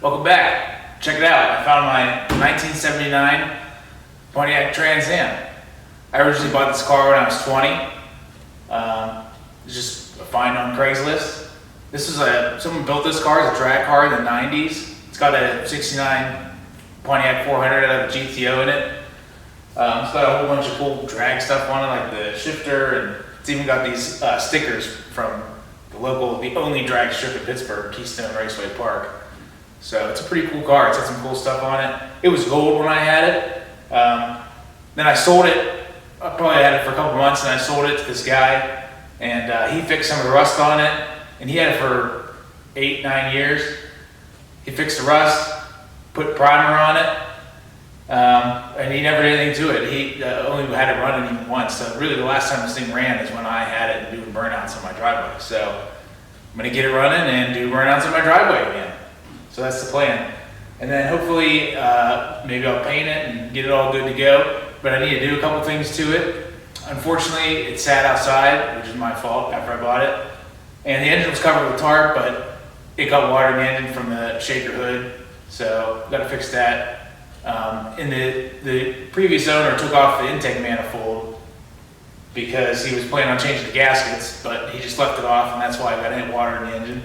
Welcome back. Check it out. I found my 1979 Pontiac Trans Am. I originally bought this car when I was 20. It was just a find on Craigslist. This is someone built this car as a drag car in the 90s. It's got a 69 Pontiac 400 out of a GTO in it. It's got a whole bunch of cool drag stuff on it, like the shifter, and it's even got these stickers from the only drag strip in Pittsburgh, Keystone Raceway Park. So it's a pretty cool car. It's got some cool stuff on it. It was gold when I had it. Then I sold it. I probably had it for a couple months, and I sold it to this guy, and he fixed some of the rust on it, and he had it for 8-9 years. He fixed the rust, put primer on it, and he never did anything to it. He only had it running even once. So really the last time this thing ran is when I had it doing burnouts on my driveway. So I'm gonna get it running and do burnouts on my driveway again. So that's the plan. And then hopefully maybe I'll paint it and get it all good to go. But I need to do a couple things to it. Unfortunately, it sat outside, which is my fault after I bought it. And the engine was covered with tarp, but it got water in the engine from the shaker hood. So got to fix that. And the previous owner took off the intake manifold because he was planning on changing the gaskets, but he just left it off, and that's why I got hit water in the engine.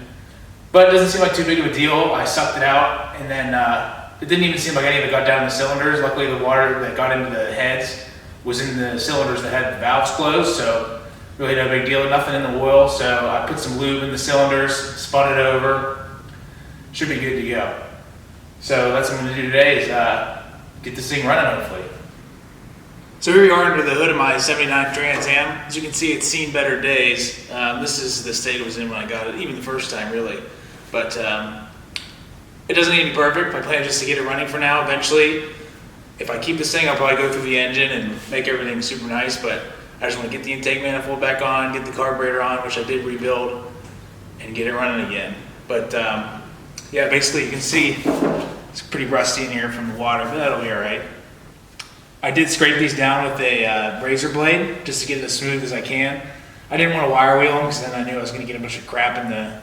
But it doesn't seem like too big of a deal. I sucked it out, and then it didn't even seem like any of it got down the cylinders. Luckily, the water that got into the heads was in the cylinders that had the valves closed, so really no big deal. Nothing in the oil, so I put some lube in the cylinders, spun it over. Should be good to go. So that's what I'm going to do today is get this thing running, hopefully. So here we are under the hood of my 79 Trans Am. As you can see, it's seen better days. This is the state it was in when I got it, even the first time, really. But it doesn't need to be perfect. My plan is just to get it running for now. Eventually, if I keep this thing, I'll probably go through the engine and make everything super nice. But I just want to get the intake manifold back on, get the carburetor on, which I did rebuild, and get it running again. But yeah, basically you can see it's pretty rusty in here from the water, but that'll be all right. I did scrape these down with a razor blade just to get it as smooth as I can. I didn't want to wire wheel them because then I knew I was going to get a bunch of crap in the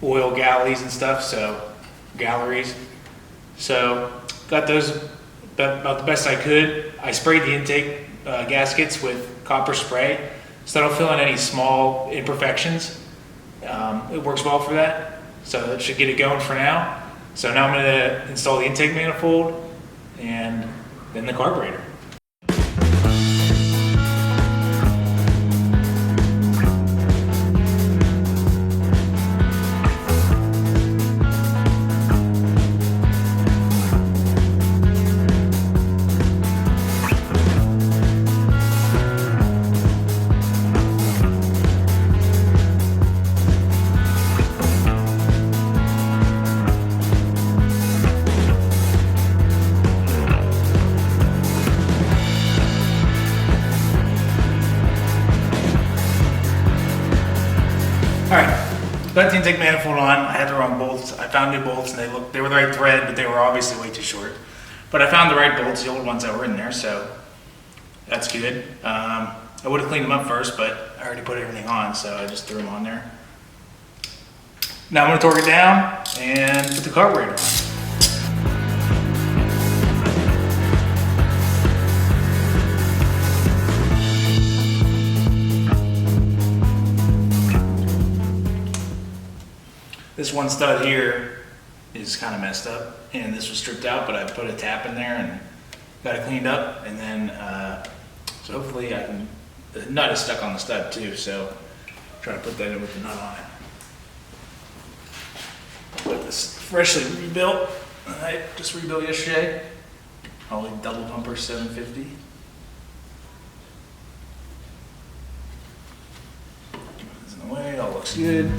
oil galleries and stuff, so got those about the best I could. I sprayed the intake gaskets with copper spray so I don't fill in any small imperfections. It works well for that, so that should get it going for now. So now I'm going to install the intake manifold and then the carburetor. Got the intake manifold on. I had the wrong bolts. I found new bolts, and they were the right thread, but they were obviously way too short. But I found the right bolts, the old ones that were in there, so that's good. I would have cleaned them up first, but I already put everything on, so I just threw them on there. Now I'm going to torque it down and put the carburetor on. This one stud here is kind of messed up, and this was stripped out, but I put a tap in there and got it cleaned up, and then so hopefully the nut is stuck on the stud too, so try to put that in with the nut on it. But this freshly rebuilt, I just rebuilt yesterday, only double pumper 750. This in the way, all looks good.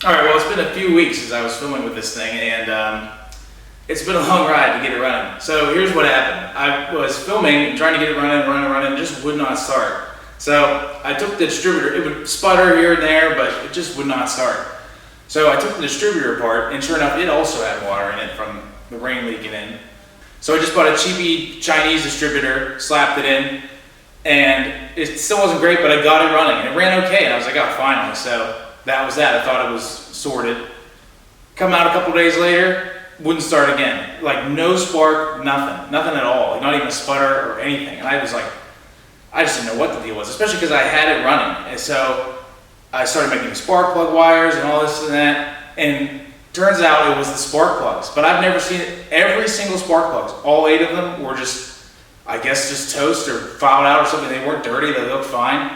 All right, well, it's been a few weeks since I was filming with this thing, and it's been a long ride to get it running. So here's what happened. I was filming, trying to get it running, just would not start. So I took the distributor. It would sputter here and there, but it just would not start. So I took the distributor apart, and sure enough, it also had water in it from the rain leaking in. So I just bought a cheapy Chinese distributor, slapped it in, and it still wasn't great, but I got it running, and it ran okay, and I was like, oh, finally. So that was that. I thought it was sorted. Come out a couple days later, wouldn't start again. Like no spark, nothing at all. Like not even a sputter or anything. And I was like, I just didn't know what the deal was, especially because I had it running. And so I started making spark plug wires and all this and that. And turns out it was the spark plugs. But I've never seen it. Every single spark plugs, all 8 of them were just, I guess, just toast or fouled out or something. They weren't dirty, they looked fine.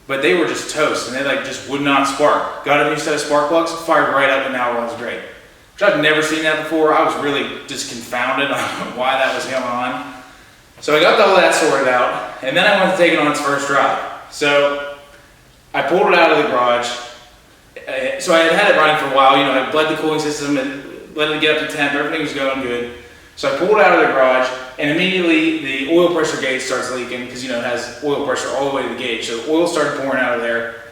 But they were just toast, and they like just would not spark. Got a new set of spark plugs, fired right up, and now it runs great. Which I've never seen that before. I was really just confounded on why that was going on. So I got all that sorted out, and then I wanted to take it on its first drive. So I pulled it out of the garage. So I had it running for a while. You know, I bled the cooling system and let it get up to temp. Everything was going good. So I pulled it out of the garage, and immediately the oil pressure gauge starts leaking because, you know, it has oil pressure all the way to the gauge. So oil started pouring out of there.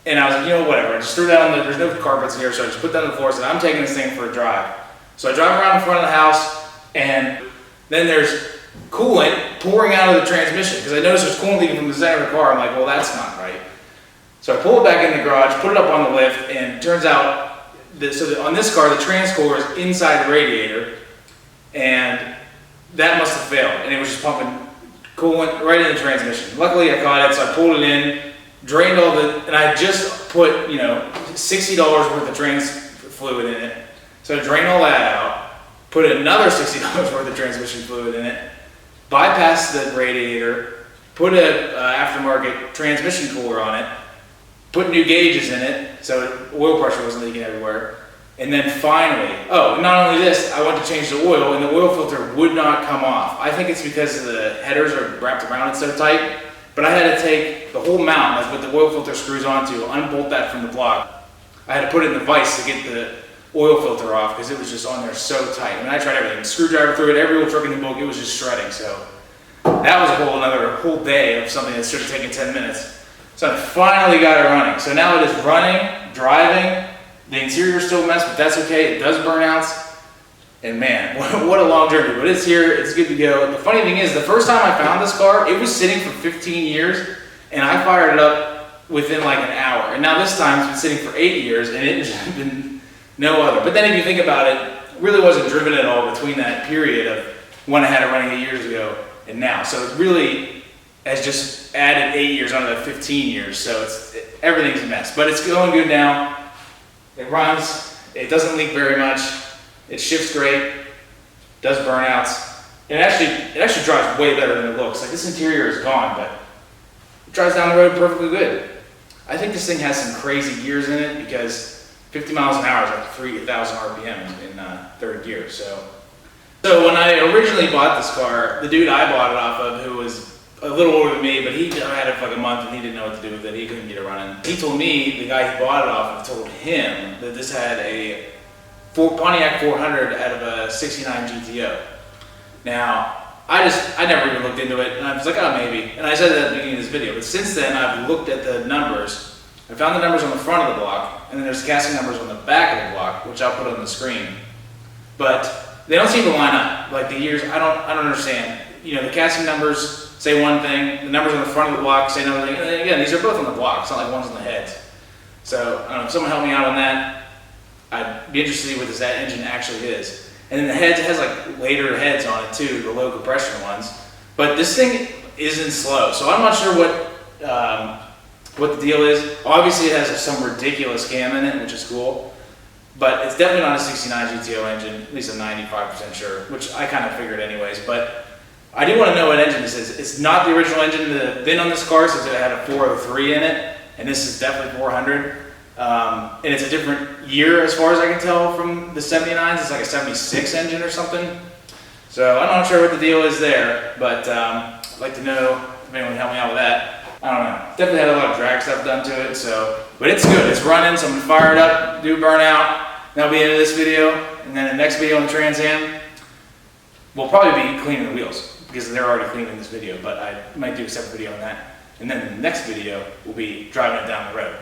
And I was like, you know, whatever. I just threw that on there's no carpets here, so I just put that on the floor and said, I'm taking this thing for a drive. So I drive around in front of the house, and then there's coolant pouring out of the transmission because I noticed there's coolant leaking from the center of the car. I'm like, well, that's not right. So I pull it back in the garage, put it up on the lift, and it turns out that, on this car, the trans core is inside the radiator, and that must have failed, and it was just pumping coolant right in the transmission. Luckily, I caught it, so I pulled it in, drained all and I just put, you know, $60 worth of trans fluid in it. So I drained all that out, put another $60 worth of transmission fluid in it, bypassed the radiator, put a aftermarket transmission cooler on it, put new gauges in it, so oil pressure wasn't leaking everywhere. And then finally, oh, not only this, I went to change the oil, and the oil filter would not come off. I think it's because the headers are wrapped around it so tight, but I had to take the whole mount, like what the oil filter screws onto, unbolt that from the block. I had to put it in the vise to get the oil filter off because it was just on there so tight. I mean, I tried everything, screwdriver through it, every oil truck in the book, it was just shredding. So that was another whole day of something that should have taken 10 minutes. So I finally got it running. So now it is running, driving. The interior is still a mess, but that's okay. It does burnouts. And man, what a long journey. But it's here, it's good to go. The funny thing is, the first time I found this car, it was sitting for 15 years, and I fired it up within like an hour. And now this time, it's been sitting for 8 years, and it's been no other. But then if you think about it, it really wasn't driven at all between that period of when I had it running 8 years ago and now. So it really has just added 8 years onto the 15 years. So everything's a mess. But it's going good now. It runs, it doesn't leak very much, it shifts great, does burnouts. It actually drives way better than it looks. Like this interior is gone, but it drives down the road perfectly good. I think this thing has some crazy gears in it because 50 miles an hour is like 3,000 RPM in third gear. So when I originally bought this car, the dude I bought it off of, who was a little older than me, but he had it for like a month and he didn't know what to do with it. He couldn't get it running. He told me, the guy he bought it off of told him that this had a Pontiac 400 out of a 69 GTO. Now, I never even looked into it, and I was like, oh, maybe. And I said that at the beginning of this video, but since then I've looked at the numbers. I found the numbers on the front of the block, and then there's casting numbers on the back of the block, which I'll put on the screen. But they don't seem to line up. Like the years, I don't understand. You know, the casting numbers say one thing, the numbers on the front of the block say another thing. And again, these are both on the block, it's not like one's on the heads. So, I don't know, if someone help me out on that, I'd be interested to see what this engine actually is. And then the heads, it has like later heads on it too, the low compression ones. But this thing isn't slow, so I'm not sure what the deal is. Obviously it has some ridiculous cam in it, which is cool. But it's definitely not a 69 GTO engine, at least I'm 95% sure, which I kind of figured anyways. But I do want to know what engine this is. It's not the original engine that had been on this car, since it had a 403 in it, and this is definitely 400. And it's a different year as far as I can tell from the 79s. It's like a 76 engine or something. So I'm not sure what the deal is there, but I'd like to know if anyone can help me out with that. I don't know. Definitely had a lot of drag stuff done to it, so, but it's good. It's running, so I'm gonna fire it up, do burnout. That'll be the end of this video, and then the next video on the Trans Am, we'll probably be cleaning the wheels because they're already clean in this video, but I might do a separate video on that. And then the next video will be driving it down the road.